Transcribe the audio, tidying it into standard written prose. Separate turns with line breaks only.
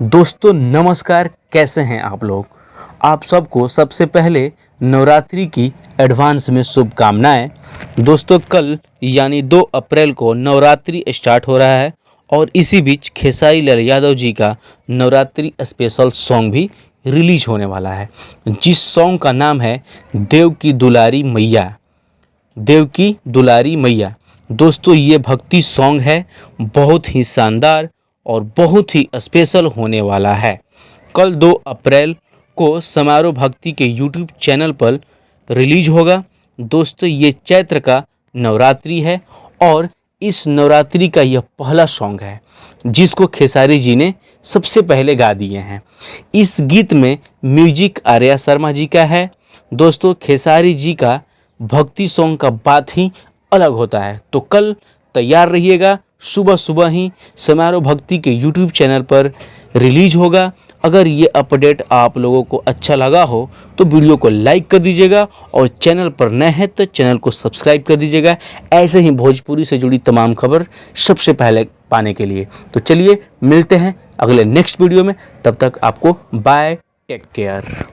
दोस्तों नमस्कार, कैसे हैं आप लोग। आप सबको सबसे पहले नवरात्रि की एडवांस में शुभकामनाएं। दोस्तों कल यानी 2 अप्रैल को नवरात्रि स्टार्ट हो रहा है और इसी बीच खेसारी लाल यादव जी का नवरात्रि स्पेशल सॉन्ग भी रिलीज होने वाला है, जिस सॉन्ग का नाम है देव की दुलारी मैया। देव की दुलारी मैया। दोस्तों ये भक्ति सॉन्ग है, बहुत ही शानदार और बहुत ही स्पेशल होने वाला है। कल 2 अप्रैल को समारोह भक्ति के यूट्यूब चैनल पर रिलीज होगा। दोस्तों ये चैत्र का नवरात्रि है और इस नवरात्रि का यह पहला सॉन्ग है जिसको खेसारी जी ने सबसे पहले गा दिए हैं। इस गीत में म्यूजिक आर्या शर्मा जी का है। दोस्तों खेसारी जी का भक्ति सॉन्ग का बात ही अलग होता है। तो कल तैयार रहिएगा, सुबह सुबह ही समारोह भक्ति के यूट्यूब चैनल पर रिलीज होगा। अगर ये अपडेट आप लोगों को अच्छा लगा हो तो वीडियो को लाइक कर दीजिएगा और चैनल पर नए हैं तो चैनल को सब्सक्राइब कर दीजिएगा, ऐसे ही भोजपुरी से जुड़ी तमाम खबर सबसे पहले पाने के लिए। तो चलिए मिलते हैं अगले नेक्स्ट वीडियो में, तब तक आपको बाय, टेक केयर।